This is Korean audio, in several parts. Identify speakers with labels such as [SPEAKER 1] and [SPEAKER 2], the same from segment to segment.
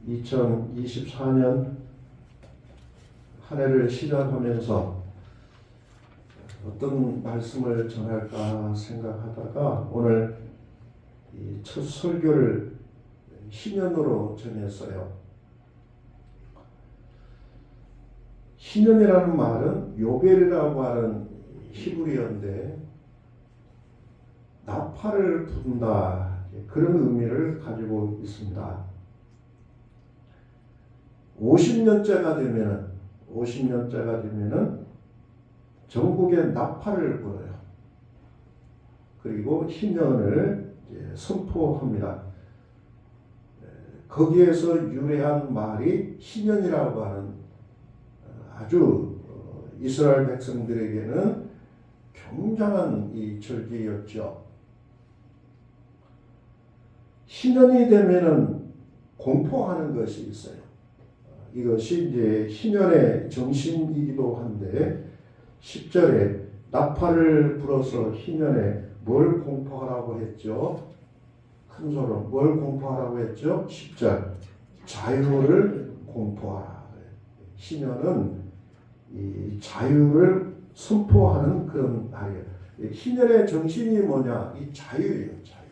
[SPEAKER 1] 2024년 한 해를 시작하면서 어떤 말씀을 전할까 생각하다가 오늘 첫 설교를 희년으로 정했어요. 희년이라는 말은 요벨이라고 하는 히브리어인데 나팔을 부른다, 그런 의미를 가지고 있습니다. 50년째가 되면은 전국에 나팔을 불어요. 그리고 희년을 선포합니다. 거기에서 유래한 말이 희년이라고 하는 아주 이스라엘 백성들에게는 굉장한 이 절기였죠. 희년이 되면은 공포하는 것이 있어요. 이것이 이제 희년의 정신이기도 한데 10절에 나팔을 불어서 희년에 뭘 공포하라고 했죠? 큰 소리로 뭘 공포하라고 했죠? 10절 자유를 공포하라. 희년은 이 자유를 선포하는 그런 날이에요. 희년의 정신이 뭐냐? 이 자유예요. 자유.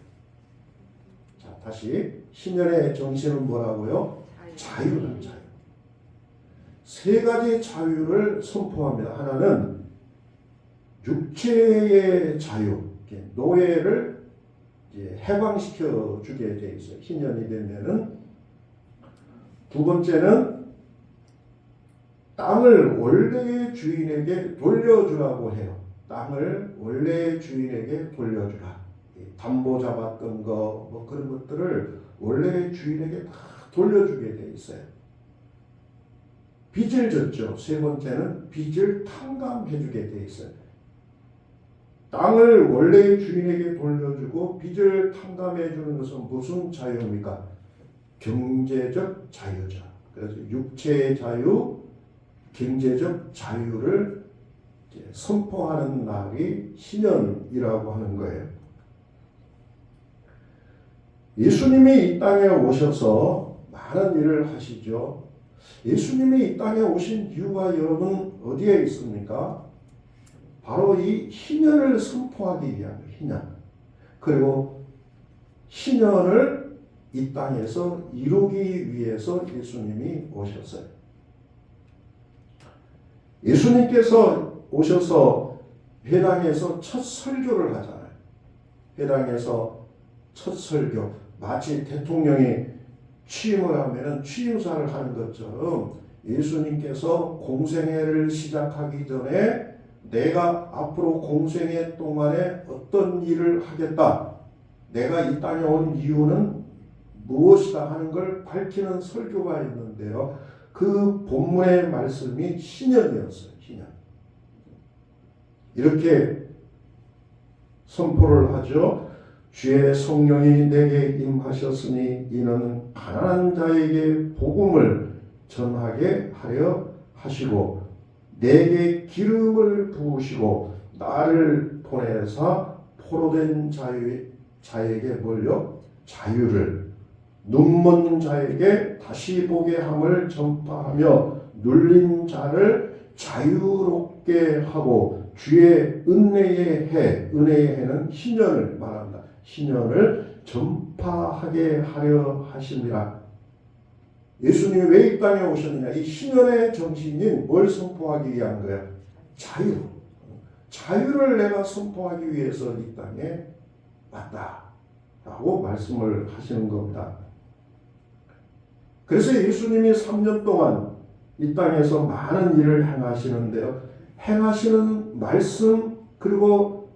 [SPEAKER 1] 자, 다시 희년의 정신은 뭐라고요? 자유는 자유. 세 가지 자유를 선포합니다. 하나는 육체의 자유, 노예를 해방시켜 주게 돼 있어요. 희년이 되면은. 두 번째는 땅을 원래의 주인에게 돌려주라고 해요. 땅을 원래의 주인에게 돌려주라. 담보 잡았던 거, 뭐 그런 것들을 원래의 주인에게 다 돌려주게 돼 있어요. 빚을 졌죠. 세 번째는 빚을 탕감해주게 돼 있어요. 땅을 원래의 주인에게 돌려주고 빚을 탕감해주는 것은 무슨 자유입니까? 경제적 자유죠. 그래서 육체의 자유, 경제적 자유를 선포하는 날이 희년이라고 하는 거예요. 예수님이 이 땅에 오셔서 많은 일을 하시죠. 예수님이 이 땅에 오신 이유가 여러분 어디에 있습니까? 바로 이 희년을 선포하기 위한 희년. 그리고 희년을 이 땅에서 이루기 위해서 예수님이 오셨어요. 예수님께서 오셔서 회당에서 첫 설교를 하잖아요. 회당에서 첫 설교. 마치 대통령이 취임을 하면 취임사를 하는 것처럼 예수님께서 공생애를 시작하기 전에 내가 앞으로 공생애 동안에 어떤 일을 하겠다, 내가 이 땅에 온 이유는 무엇이다 하는 걸 밝히는 설교가 있는데요. 그 본문의 말씀이 희년이었어요. 희년. 이렇게 선포를 하죠. 주의 성령이 내게 임하셨으니 이는 가난한 자에게 복음을 전하게 하려 하시고 내게 기름을 부으시고 나를 보내사 포로된 자에게 뭘요? 자유를, 눈먼 자에게 다시 보게 함을 전파하며 눌린 자를 자유롭게 하고 주의 은혜의 해, 은혜의 해는 희년을 말합니다. 희년을 전파하게 하려 하심이라. 예수님이 왜 이 땅에 오셨느냐? 이 희년의 정신인 뭘 선포하기 위한 거야? 자유. 자유를 내가 선포하기 위해서 이 땅에 왔다라고 말씀을 하시는 겁니다. 그래서 예수님이 3년 동안 이 땅에서 많은 일을 행하시는데요. 행하시는 말씀 그리고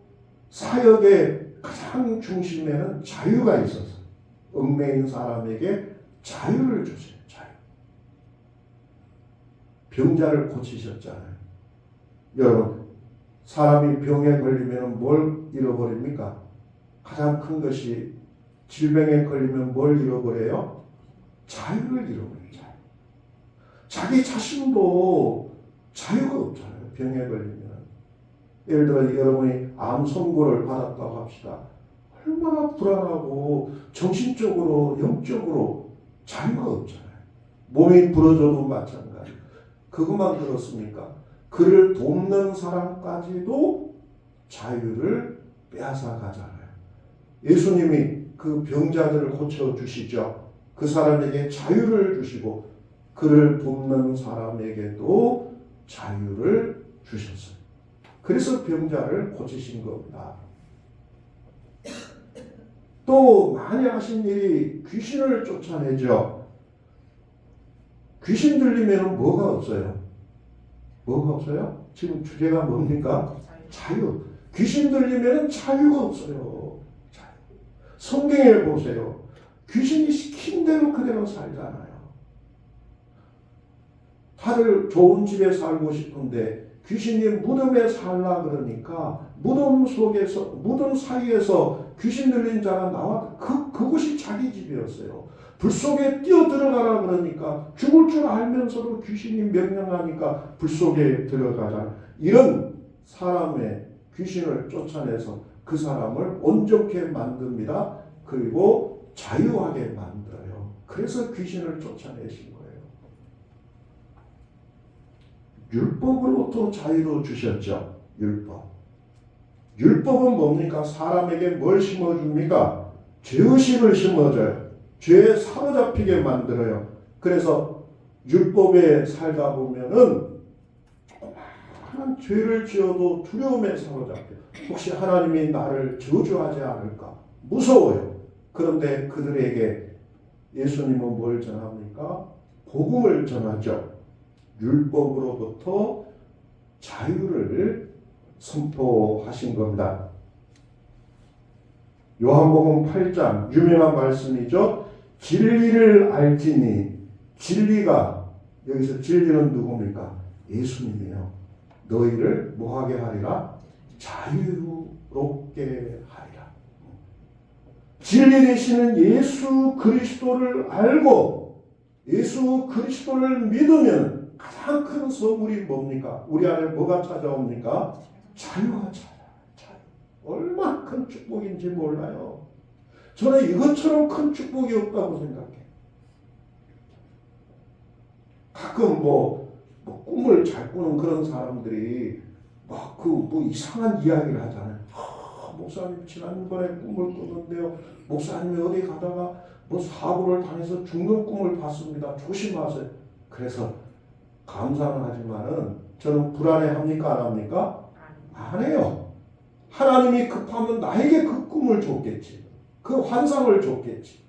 [SPEAKER 1] 사역의 가장 중심에는 자유가 있어서 얽매인 사람에게 자유를 주세요. 자유. 병자를 고치셨잖아요. 여러분, 사람이 병에 걸리면 뭘 잃어버립니까? 가장 큰 것이 질병에 걸리면 뭘 잃어버려요? 자유를 잃어버려요. 자유. 자기 자신도 자유가 없잖아요. 병에 걸리면. 예를 들어 여러분이 암 선고를 받았다고 합시다. 얼마나 불안하고 정신적으로 영적으로 자유가 없잖아요. 몸이 부러져도 마찬가지. 그것만 그렇습니까? 그를 돕는 사람까지도 자유를 빼앗아 가잖아요. 예수님이 그 병자들을 고쳐주시죠. 그 사람에게 자유를 주시고 그를 돕는 사람에게도 자유를 주셨어요. 그래서 병자를 고치신 겁니다. 또 많이 하신 일이 귀신을 쫓아내죠. 귀신 들리면 뭐가 없어요? 뭐가 없어요? 지금 주제가 뭡니까? 자유. 귀신 들리면 자유가 없어요. 자유. 성경에 보세요. 귀신이 시킨 대로 그대로 살잖아요. 다들 좋은 집에 살고 싶은데 귀신이 무덤에 살라 그러니까 무덤 속에서, 무덤 사이에서 귀신 들린 자가 나와 그곳이 자기 집이었어요. 불 속에 뛰어 들어가라 그러니까 죽을 줄 알면서도 귀신이 명령하니까 불 속에 들어가자. 이런 사람의 귀신을 쫓아내서 그 사람을 온전케 만듭니다. 그리고 자유하게 만들어요. 그래서 귀신을 쫓아내신 거예요. 율법으로부터 자유로 주셨죠. 율법. 율법은 뭡니까? 사람에게 뭘 심어줍니까? 죄의식을 심어줘요. 죄에 사로잡히게 만들어요. 그래서 율법에 살다 보면은 조그마한 죄를 지어도 두려움에 사로잡혀요. 혹시 하나님이 나를 저주하지 않을까? 무서워요. 그런데 그들에게 예수님은 뭘 전합니까? 복음을 전하죠. 율법으로부터 자유를 선포하신 겁니다. 요한복음 8장 유명한 말씀이죠. 진리를 알지니, 진리가, 여기서 진리는 누굽니까? 예수님이에요. 너희를 뭐하게 하리라? 자유롭게 하리라. 진리 되시는 예수 그리스도를 알고 예수 그리스도를 믿으면 가장 큰 선물이 뭡니까? 우리 안에 뭐가 찾아옵니까? 자유가 찾아와요. 자유. 얼마나 큰 축복인지 몰라요. 저는 이것처럼 큰 축복이 없다고 생각해요. 가끔 꿈을 잘 꾸는 그런 사람들이 뭐 이상한 이야기를 하잖아요. 목사님 지난번에 꿈을 꿨는데요. 목사님이 어디 가다가 사고를 당해서 죽는 꿈을 봤습니다. 조심하세요. 그래서 감사는 하지만은 저는 불안해합니까? 안 합니까? 안 해요. 하나님이 급하면 나에게 그 꿈을 줬겠지. 그 환상을 줬겠지.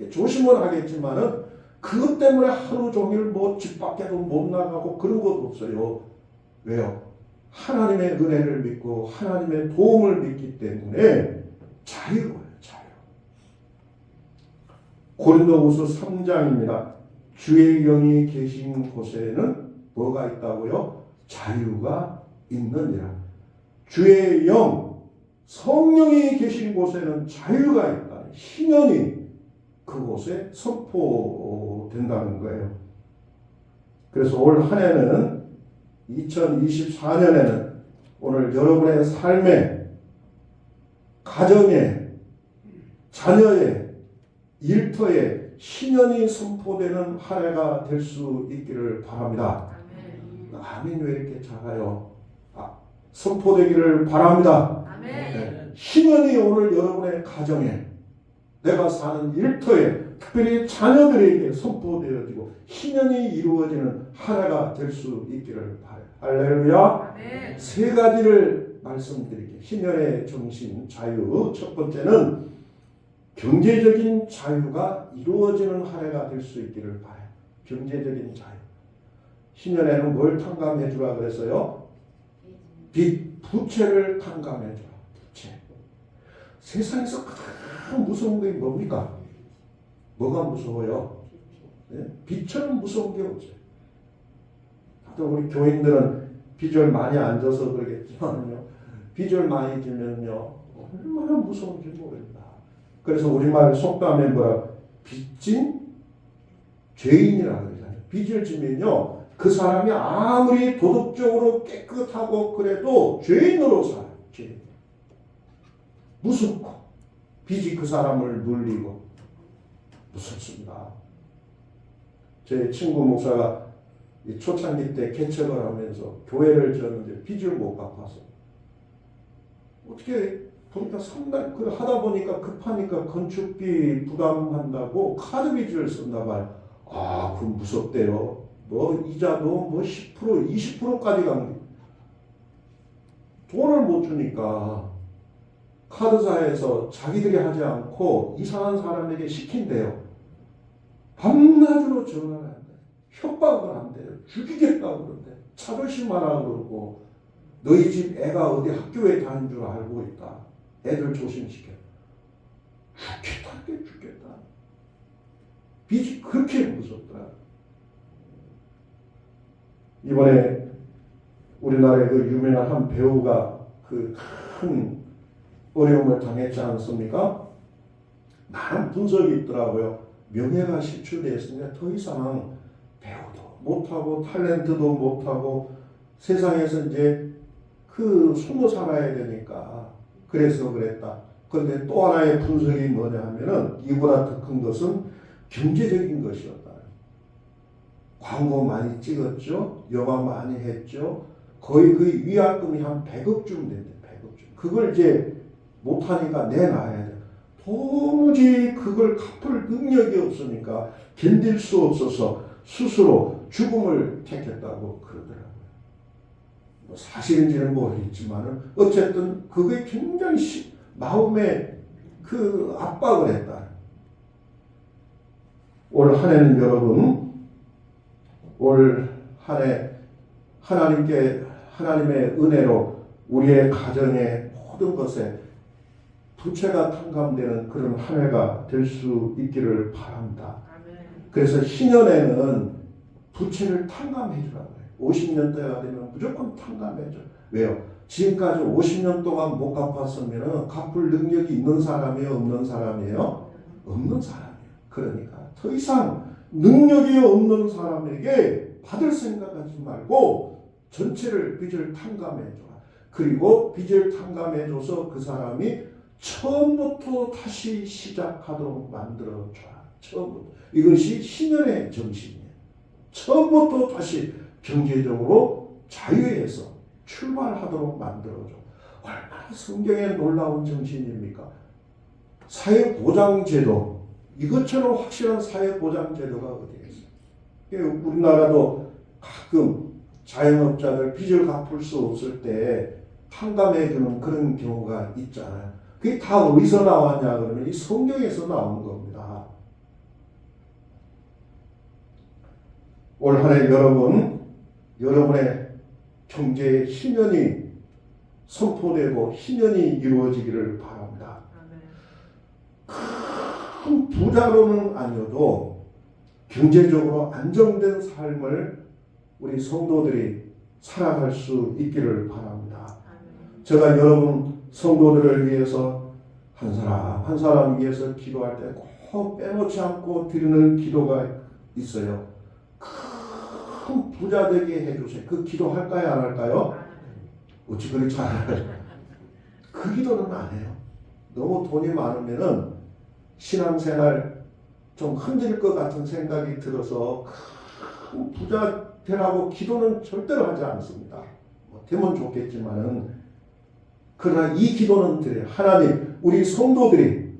[SPEAKER 1] 조심은 하겠지만은 그것 때문에 하루 종일 집 밖에도 못 나가고 그런 것도 없어요. 왜요? 하나님의 은혜를 믿고 하나님의 도움을 믿기 때문에 자유로워요. 자유. 고린도후서 3장입니다. 주의 영이 계신 곳에는 뭐가 있다고요? 자유가 있느니라. 주의 영, 성령이 계신 곳에는 자유가 있다. 신현이 그곳에 선포된다는 거예요. 그래서 올 한 해는 2024년에는 오늘 여러분의 삶에, 가정에, 자녀에, 일터에 신현이 선포되는 한 해가 될 수 있기를 바랍니다. 아멘. 왜 이렇게 작아요? 선포되기를 바랍니다. 네. 신현이 오늘 여러분의 가정에, 내가 사는 일터에, 특별히 자녀들에게 선포되어지고 신현이 이루어지는 한 해가 될 수 있기를 바라요. 할렐루야. 네. 세 가지를 말씀드릴게요. 신현의 정신, 자유. 첫 번째는 경제적인 자유가 이루어지는 한 해가 될 수 있기를 바라요. 경제적인 자유. 신년에는 뭘 탕감해 주라 그랬어요? 빚, 부채를 탕감해 주라. 부채. 세상에서 가장 무서운 게 뭡니까? 뭐가 무서워요? 네? 빚처럼 무서운 게 없어요. 다들 우리 교인들은 빚을 많이 안 져서 그러겠지만요. 빚을 많이 지면요. 얼마나 무서운지 모릅니다. 그래서 우리말 속담에 뭐라? 빚진 죄인이라 그러잖아요. 빚을 지면요. 그 사람이 아무리 도덕적으로 깨끗하고 그래도 죄인으로 살아요. 죄인. 무섭고 빚이 그 사람을 눌리고 무섭습니다. 제 친구 목사가 초창기 때 개척을 하면서 교회를 지었는데 빚을 못 갚아서 어떻게 보니까 상당히 하다 보니까 급하니까 건축비 부담한다고 카드 빚을 썼나 봐요. 아, 그건 무섭대요. 뭐 이자도 뭐 10% 20%까지 간 돈을 못 주니까 카드사에서 자기들이 하지 않고 이상한 사람에게 시킨대요. 밤낮으로 전화를 한대요. 협박을 한대요. 죽이겠다고 그런대. 자존심하라 그러고 너희 집 애가 어디 학교에 다닌 줄 알고 있다. 애들 조심시켜. 죽겠다. 빚이 그렇게 무섭더라. 이번에 우리나라의 그 유명한 한 배우가 그 큰 어려움을 당했지 않습니까? 많은 분석이 있더라고요. 명예가 실추되었으니까 더 이상 배우도 못하고 탤런트도 못하고 세상에서 이제 그 숨어 살아야 되니까 그래서 그랬다. 그런데 또 하나의 분석이 뭐냐 하면은 이보다 더 큰 것은 경제적인 것이었다. 광고 많이 찍었죠. 영화 많이 했죠. 거의 그 위약금이 한 100억쯤 된대. 100억쯤. 그걸 이제 못하니까 내놔야 돼. 도무지 그걸 갚을 능력이 없으니까 견딜 수 없어서 스스로 죽음을 택했다고 그러더라고요. 뭐 사실인지는 모르겠지만은 어쨌든 그게 굉장히 마음에 그 압박을 했다. 올 한 해는 여러분, 올 한 해 하나님의 은혜로 우리의 가정의 모든 것에 부채가 탕감되는 그런 한 해가 될 수 있기를 바랍니다. 그래서 신년에는 부채를 탕감해 주라고 해요. 50년대가 되면 무조건 탕감해 줘. 왜요? 지금까지 50년 동안 못 갚았으면 갚을 능력이 있는 사람이에요? 없는 사람이에요? 없는 사람이에요. 그러니까 더 이상 능력이 없는 사람에게 받을 생각하지 말고 전체를 빚을 탕감해 줘라. 그리고 빚을 탕감해 줘서 그 사람이 처음부터 다시 시작하도록 만들어 줘라. 처음부터. 이것이 신년의 정신이에요. 처음부터 다시 경제적으로 자유에서 출발하도록 만들어줘. 얼마나 성경의 놀라운 정신입니까? 사회보장제도, 이것처럼 확실한 사회보장제도가 어디에 있어요? 우리나라도 가끔 자영업자들 빚을 갚을 수 없을 때 탕감해주는 그런 경우가 있잖아요. 그게 다 어디서 나왔냐 그러면 이 성경에서 나온 겁니다. 올 한 해 여러분의 경제의 희년이 선포되고 희년이 이루어지기를 바랍니다. 큰 부자로는 아니어도 경제적으로 안정된 삶을 우리 성도들이 살아갈 수 있기를 바랍니다. 제가 여러분 성도들을 위해서 한 사람 한 사람 위해서 기도할 때 꼭 빼놓지 않고 드리는 기도가 있어요. 큰 부자 되게 해주세요. 그 기도 할까요? 안 할까요? 어찌 그리 잘해요. 그 기도는 안 해요. 너무 돈이 많으면은 신앙생활 좀 흔들 것 같은 생각이 들어서 큰 부자 되라고 기도는 절대로 하지 않습니다. 되면 좋겠지만은 그러나 이 기도는 드려요. 하나님, 우리 성도들이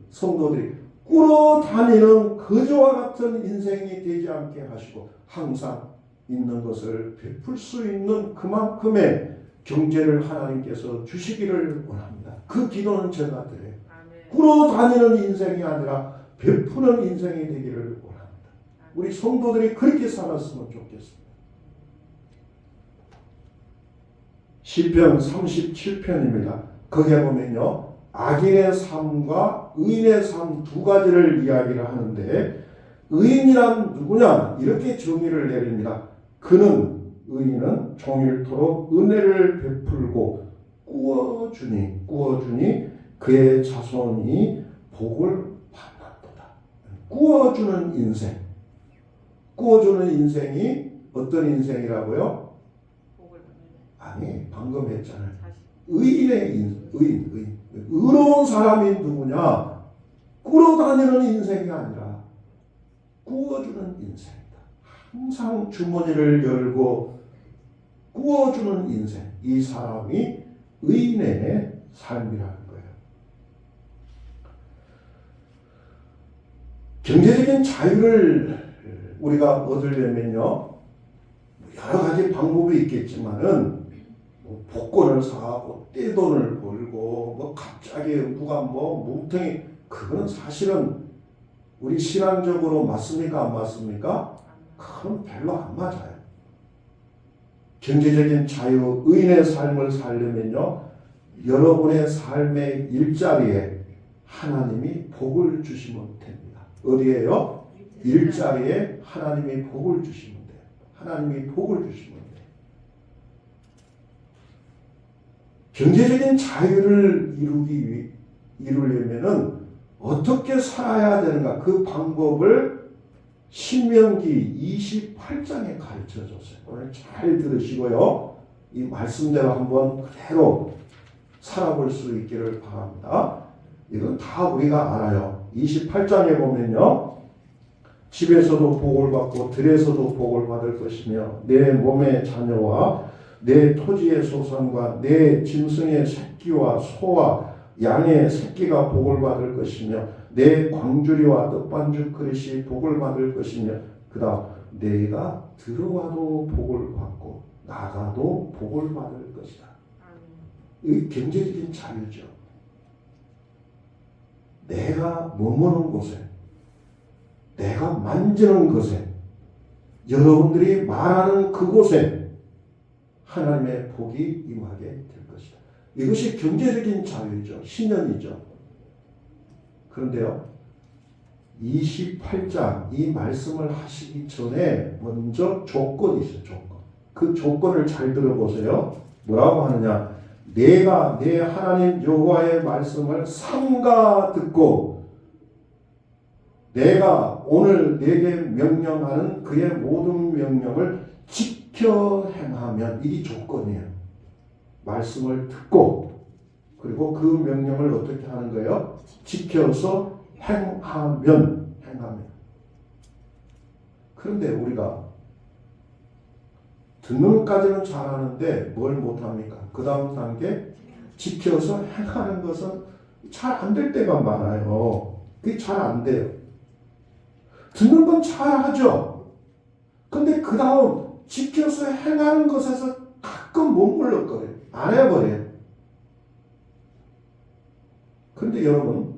[SPEAKER 1] 꿇어 다니는 거지와 같은 인생이 되지 않게 하시고 항상 있는 것을 베풀 수 있는 그만큼의 경제를 하나님께서 주시기를 원합니다. 그 기도는 제가 드려요. 꿇어 다니는 인생이 아니라 베푸는 인생이 되기를 원합니다. 우리 성도들이 그렇게 살았으면 좋겠습니다. 시편 37편입니다. 거기에 보면요, 악인의 삶과 의인의 삶 두 가지를 이야기를 하는데, 의인이란 누구냐? 이렇게 정의를 내립니다. 의인은 종일토록 은혜를 베풀고 꾸어주니 그의 자손이 복을 받는도다. 꾸어주는 인생이 어떤 인생이라고요? 아니, 방금 했잖아요. 의인. 의로운 사람이 누구냐? 꿇어다니는 인생이 아니라 꾸어주는 인생이다. 항상 주머니를 열고 구워주는 인생, 이 사람이 의인의 삶이라는 거예요. 경제적인 자유를 우리가 얻으려면요, 여러 가지 방법이 있겠지만은 복권을 사고 떼돈을 벌고 뭐 갑자기 누가 뭐 뭉텅이, 그거는 사실은 우리 신앙적으로 맞습니까 안 맞습니까? 그건 별로 안 맞아요. 경제적인 자유, 의인의 삶을 살려면요, 여러분의 삶의 일자리에 하나님이 복을 주시면 됩니다. 어디에요? 일자리에 하나님이 복을 주시면 돼요. 하나님이 복을 주시면 돼요. 경제적인 자유를 이루려면은 어떻게 살아야 되는가, 그 방법을 신명기 28장에 가르쳐 줬어요. 오늘 잘 들으시고요, 이 말씀대로 한번 그대로 살아볼 수 있기를 바랍니다. 이건 다 우리가 알아요. 28장에 보면요, 집에서도 복을 받고 들에서도 복을 받을 것이며 내 몸의 자녀와 내 토지의 소산과 내 짐승의 새끼와 소와 양의 새끼가 복을 받을 것이며 내 광주리와 떡반죽 그릇이 복을 받을 것이며, 그 다음 내가 들어와도 복을 받고 나가도 복을 받을 것이다. 이 경제적인 자유죠. 내가 머무는 곳에, 내가 만지는 곳에, 여러분들이 말하는 그곳에 하나님의 복이 임하게 될 것이다. 이것이 경제적인 자유죠. 신념이죠. 그런데요, 28장 이 말씀을 하시기 전에 먼저 조건이 있어요. 조건. 그 조건을 잘 들어보세요. 뭐라고 하느냐? 내가 내 하나님 여호와의 말씀을 삼가 듣고 내가 오늘 내게 명령하는 그의 모든 명령을 지켜 행하면, 이게 조건이에요. 말씀을 듣고 그리고 그 명령을 어떻게 하는 거예요? 지켜서 행하면. 그런데 우리가 듣는 것까지는 잘하는데 뭘 못합니까? 그 다음 단계 지켜서 행하는 것은 잘 안 될 때가 많아요. 그게 잘 안 돼요. 듣는 건 잘하죠. 근데 그 다음 지켜서 행하는 것에서 가끔 머물러거려요. 안 해버려요. 그런데 여러분,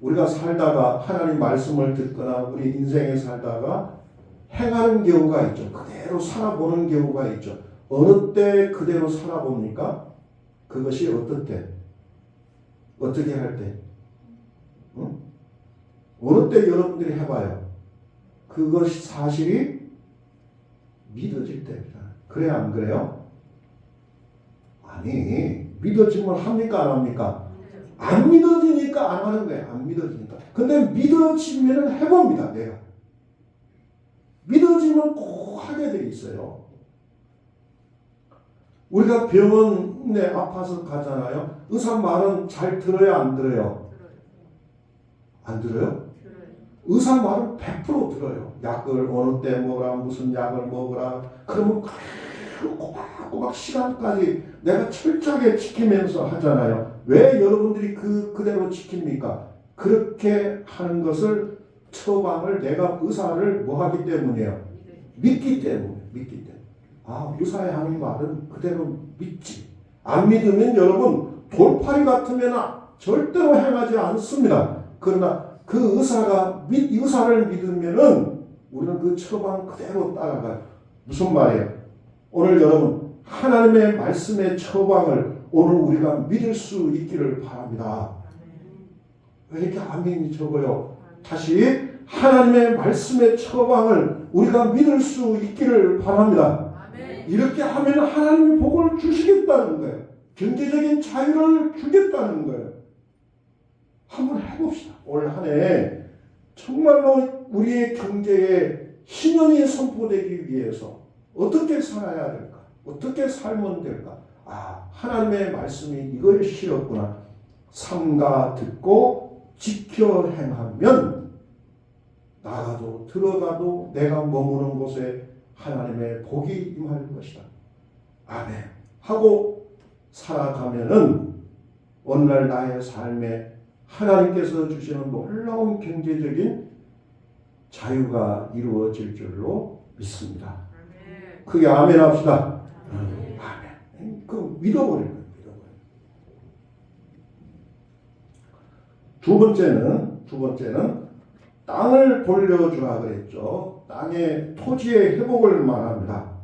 [SPEAKER 1] 우리가 살다가 하나님 말씀을 듣거나 우리 인생에 살다가 행하는 경우가 있죠. 그대로 살아보는 경우가 있죠. 어느 때 그대로 살아봅니까? 그것이 어떨 때? 어떻게 할 때? 응? 어느 때 여러분들이 해봐요. 그것이 사실이 믿어질 때입니다. 그래 안 그래요? 아니, 믿어지면 합니까 안 합니까? 안 믿어지니까 안 하는 거예요. 안 믿어지니까. 근데 믿어지면 해봅니다. 내가. 믿어지면 꼭 하게 돼 있어요. 우리가 병원에 아파서 가잖아요. 의사 말은 잘 들어요, 안 들어요? 안 들어요? 의사 말은 100% 들어요. 약을 어느 때 먹으라, 무슨 약을 먹으라. 그러면 꼬박꼬박 시간까지 내가 철저하게 지키면서 하잖아요. 왜 여러분들이 그대로 지킵니까? 그렇게 하는 것을, 처방을 내가 의사를 뭐 하기 때문이에요? 믿기 때문에. 아, 의사의 하는 말은 그대로 믿지. 안 믿으면 여러분, 돌팔이 같으면 절대로 행하지 않습니다. 그러나 그 의사를 믿으면은 우리는 그 처방 그대로 따라가요. 무슨 말이에요? 오늘 여러분, 하나님의 말씀의 처방을 오늘 우리가 믿을 수 있기를 바랍니다. 왜 이렇게 아멘이 적어요? 다시, 하나님의 말씀의 처방을 우리가 믿을 수 있기를 바랍니다. 이렇게 하면 하나님이 복을 주시겠다는 거예요. 경제적인 자유를 주겠다는 거예요. 한번 해봅시다. 올 한 해 정말로 우리의 경제에 신년이 선포되기 위해서 어떻게 살아야 될까? 어떻게 살면 될까? 아, 하나님의 말씀이 이것이었구나. 삼가 듣고 지켜 행하면 나가도 들어가도 내가 머무는 곳에 하나님의 복이 임할 것이다. 아멘. 하고 살아가면은 오늘날 나의 삶에 하나님께서 주시는 놀라운 경제적인 자유가 이루어질 줄로 믿습니다. 크게 아멘 합시다. 아멘. 그 믿어버리는 거예요. 두 번째는 땅을 돌려주라 그랬죠. 땅의 토지의 회복을 말합니다.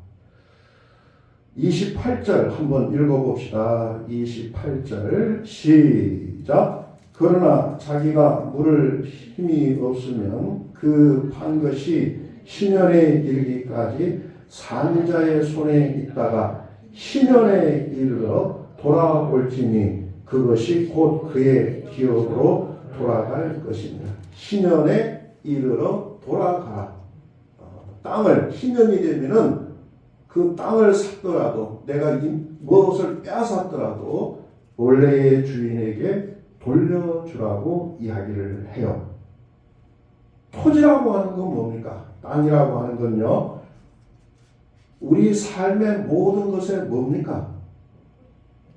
[SPEAKER 1] 28절 한번 읽어봅시다. 28절 시작. 그러나 자기가 물을 힘이 없으면 그 판 것이 신년에 이르기까지 산자의 손에 있다가 신년에 이르러 돌아올지니 그것이 곧 그의 기업으로 돌아갈 것입니다. 신년에 이르러 돌아가라. 땅을 신년이 되면은 그 땅을 샀더라도 내가 무엇을 빼앗았더라도 원래의 주인에게 돌려주라고 이야기를 해요. 토지라고 하는 건 뭡니까? 땅이라고 하는 건요. 우리 삶의 모든 것에 뭡니까?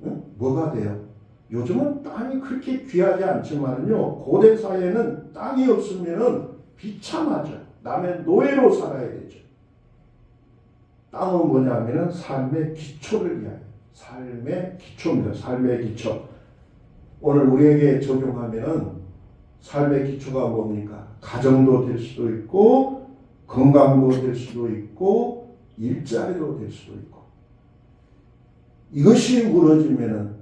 [SPEAKER 1] 응? 뭐가 돼요? 요즘은 땅이 그렇게 귀하지 않지만요. 고대 사회에는 땅이 없으면은 비참하죠. 남의 노예로 살아야 되죠. 땅은 뭐냐면은 삶의 기초를 이야기해요. 삶의 기초입니다. 삶의 기초. 오늘 우리에게 적용하면은 삶의 기초가 뭡니까? 가정도 될 수도 있고, 건강도 될 수도 있고, 일자리도 될 수도 있고. 이것이 무너지면은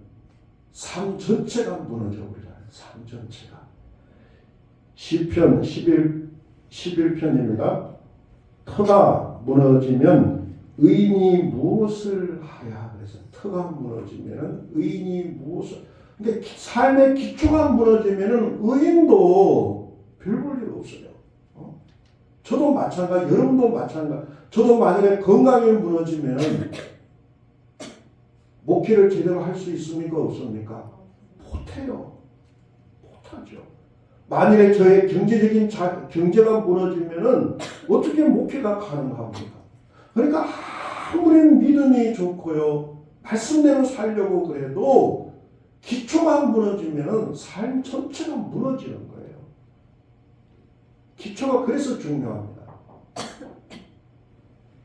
[SPEAKER 1] 삶 전체가 무너져 버려요. 삶 전체가. 시편 11편입니다. 터가 무너지면 의인이 무엇을 하야? 그래서 터가 무너지면 의인이 무엇을. 근데 삶의 기초가 무너지면 의인도 별 볼 일 없어요. 저도 마찬가지, 여러분도 마찬가지. 저도 만약에 건강이 무너지면 목회를 제대로 할 수 있습니까? 없습니까? 못해요. 못하죠. 만일에 저의 경제가 무너지면은 어떻게 목회가 가능합니까? 그러니까 아무리 믿음이 좋고요, 말씀대로 살려고 그래도 기초가 무너지면은 삶 전체가 무너지는 거예요. 기초가 그래서 중요합니다.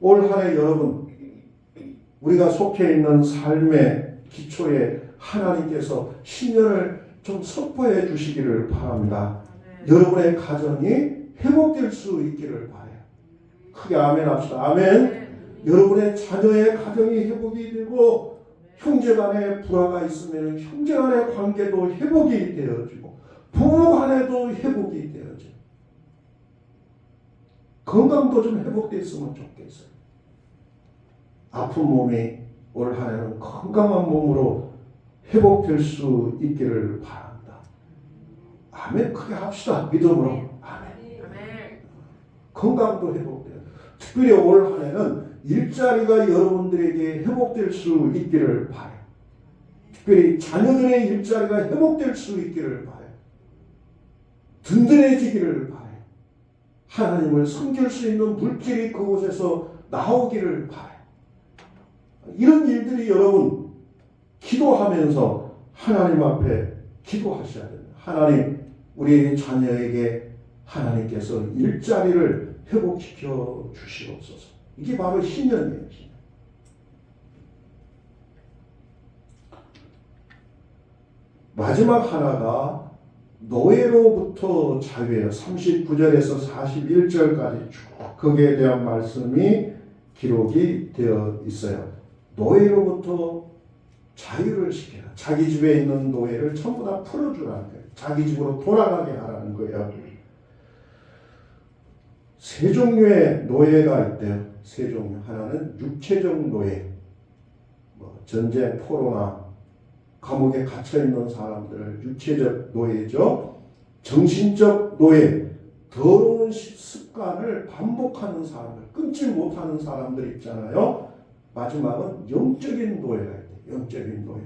[SPEAKER 1] 올 한 해 여러분, 우리가 속해 있는 삶의 기초에 하나님께서 신년을 좀 선포해 주시기를 바랍니다. 여러분의 가정이 회복될 수 있기를 바라요. 크게 아멘 합시다. 아멘. 여러분의 자녀의 가정이 회복이 되고 형제 간에 불화가 있으면 형제 간의 관계도 회복이 되어지고 부부 간에도 회복이 되어지고 건강도 좀 회복됐으면 좋겠어요. 아픈 몸이 올 한 해는 건강한 몸으로 회복될 수 있기를 바랍니다. 아멘. 크게 합시다. 믿음으로. 아멘. 건강도 회복돼요. 특별히 올 한 해는 일자리가 여러분들에게 회복될 수 있기를 바라요. 특별히 자녀들의 일자리가 회복될 수 있기를 바라요. 든든해지기를 바라요. 하나님을 섬길 수 있는 물질이 그곳에서 나오기를 바라요. 이런 일들이 여러분 기도하면서 하나님 앞에 기도하셔야 됩니다. 하나님, 우리 자녀에게 하나님께서 일자리를 회복시켜 주시옵소서. 이게 바로 신년이에요. 마지막 하나가 노예로부터 자유예요. 39절에서 41절까지 쭉 거기에 대한 말씀이 기록이 되어 있어요. 노예로부터 자유를 시켜라. 자기 집에 있는 노예를 전부 다 풀어주라는 거예요. 자기 집으로 돌아가게 하라는 거예요. 세 종류의 노예가 있대요. 세 종류. 하나는 육체적 노예, 전쟁, 포로나 감옥에 갇혀있는 사람들, 육체적 노예죠. 정신적 노예, 더러운 습관을 반복하는 사람들, 끊지 못하는 사람들 있잖아요. 마지막은 영적인 노예가 있대요. 영적인 노예.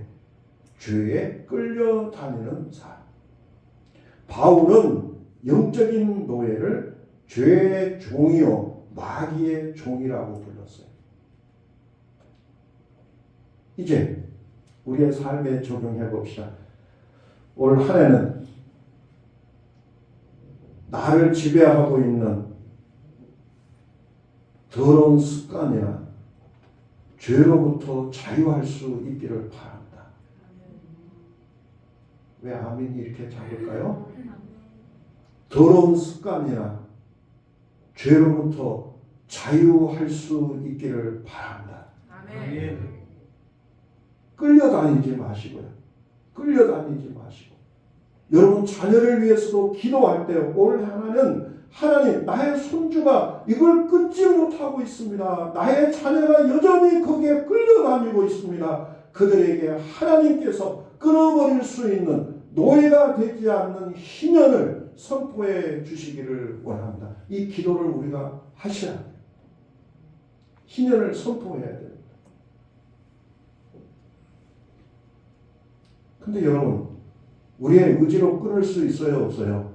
[SPEAKER 1] 죄에 끌려다니는 사람. 바울은 영적인 노예를 죄의 종이요 마귀의 종이라고 불렀어요. 이제 우리의 삶에 적용해 봅시다. 올 한 해는 나를 지배하고 있는 더러운 습관이나 죄로부터 자유할 수 있기를 바랍니다. 왜 아멘이 이렇게 작을까요? 더러운 습관이나 죄로부터 자유할 수 있기를 바랍니다.
[SPEAKER 2] 아멘.
[SPEAKER 1] 끌려다니지 마시고요. 끌려다니지 마시고. 여러분 자녀를 위해서도 기도할 때 올 하나는 하나님 나의 손주가 이걸 끊지 못하고 있습니다. 나의 자녀가 여전히 거기에 끌려다니고 있습니다. 그들에게 하나님께서 끊어버릴 수 있는 노예가 되지 않는 희년을 선포해 주시기를 원합니다. 이 기도를 우리가 하셔야 돼요. 희년을 선포해야 됩니다. 근데 여러분 우리의 의지로 끊을 수 있어요 없어요?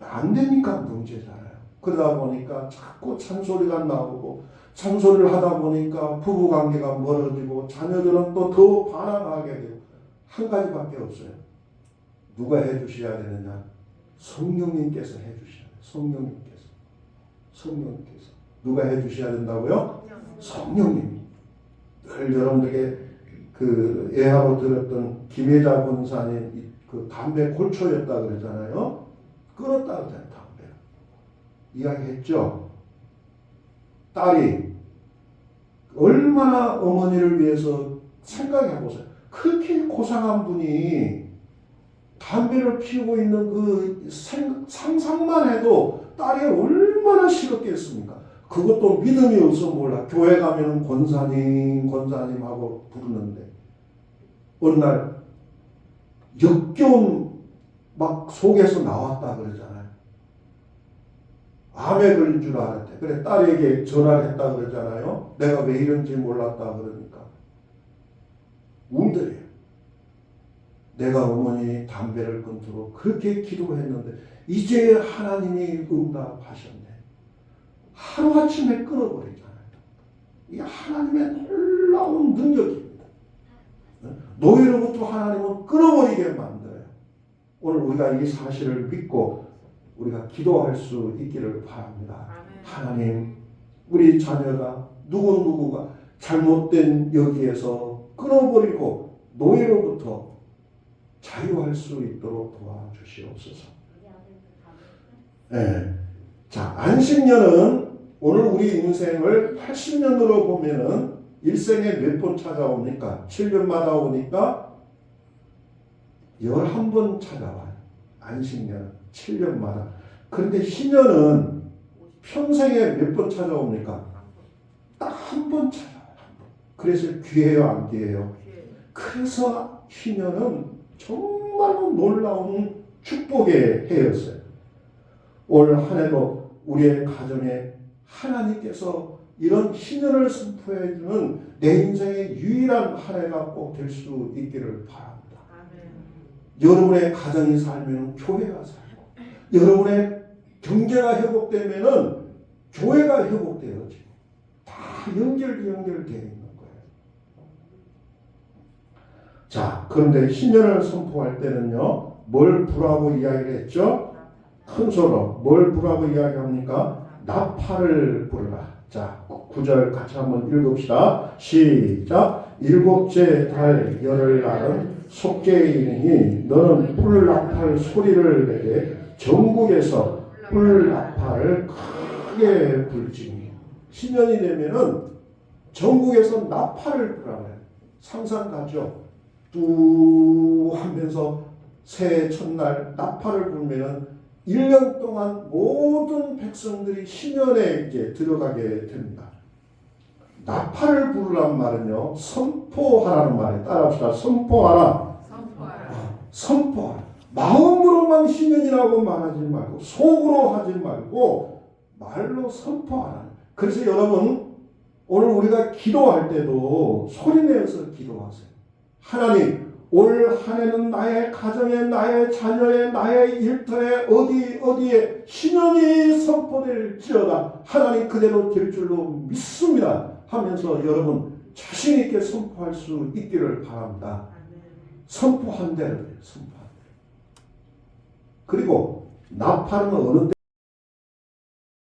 [SPEAKER 1] 안 되니까 문제잖아요. 그러다 보니까 자꾸 잔소리가 나오고 잔소리를 하다 보니까 부부관계가 멀어지고 자녀들은 또 더 반항하게 되고 한 가지밖에 없어요. 누가 해주셔야 되느냐? 성령님께서 해주셔야 돼요. 성령님께서 누가 해주셔야 된다고요? 성령님이. 늘 여러분들에게 그 예하로 들었던 김혜자 권사님 그 담배 골초였다 그랬잖아요. 끊었다 그랬잖아요. 담배 이야기했죠. 딸이 얼마나 어머니를 위해서 생각해 보세요. 그렇게 고상한 분이 담배를 피우고 있는 그 상상만 해도 딸이 얼마나 싫었겠습니까? 그것도 믿음이 없어 몰라. 교회 가면은 권사님 하고 부르는데 어느 날 역겨운 막 속에서 나왔다 그러잖아요. 암에 걸린 줄 알았대. 그래 딸에게 전화를 했다 그러잖아요. 내가 왜 이런지 몰랐다 그러니까 울더래요. 내가 어머니 담배를 끊도록 그렇게 기도했는데 이제 하나님이 응답하셨네. 하루아침에 끊어버리잖아요. 이게 하나님의 놀라운 능력입니다. 노예로부터 하나님은 끊어버리게 만들어요. 오늘 우리가 이 사실을 믿고 우리가 기도할 수 있기를 바랍니다. 하나님, 우리 자녀가 누구누구가 잘못된 여기에서 끊어버리고 노예로부터 자유할 수 있도록 도와주시옵소서. 네. 자, 안식년은 오늘 우리 인생을 80년으로 보면은 일생에 몇 번 찾아옵니까? 7년마다 오니까 11번 찾아와요. 안식년은 7년마다. 그런데 희년은 평생에 몇 번 찾아옵니까? 딱 한 번 찾아와요. 한 번. 그래서 귀해요, 안 귀해요? 그래서 희년은 정말로 놀라운 축복의 해였어요. 올 한 해도 우리의 가정에 하나님께서 이런 희년을 선포해 주는 내 인생의 유일한 한 해가 꼭 될 수 있기를 바랍니다. 여러분의 가정이 살면 교회가 살고, 여러분의 경제가 회복되면은 교회가 회복되어지고, 다 연결되어 있는 거예요. 자, 그런데 희년을 선포할 때는요, 뭘 부라고 이야기를 했죠? 큰 소로 뭘 부라고 이야기합니까? 나팔을 부르라. 자, 9절 같이 한번 읽읍시다. 시작. 일곱째 달 열흘날은 속죄일이니 너는 뿔나팔 소리를 내게 전국에서 뿔나팔을 크게 불지니. 신년이 되면은 전국에서 나팔을 불어요. 상상가죠. 뚜 하면서 새해 첫날 나팔을 불면은 1년 동안 모든 백성들이 신년에 이제 들어가게 됩니다. 나팔을 부르란 말은요, 선포하라는 말이에요. 따라합시다. 선포하라. 선포하라. 마음으로만 신년이라고 말하지 말고, 속으로 하지 말고, 말로 선포하라. 그래서 여러분, 오늘 우리가 기도할 때도 소리내어서 기도하세요. 하나님, 올 한 해는 나의 가정에, 나의 자녀에, 나의 일터에, 어디에 신령이 선포될지어다. 하나님 그대로 될 줄로 믿습니다 하면서 여러분 자신 있게 선포할 수 있기를 바랍니다. 선포한 대로 돼요. 선포한 대로. 그리고 나팔은 어느 때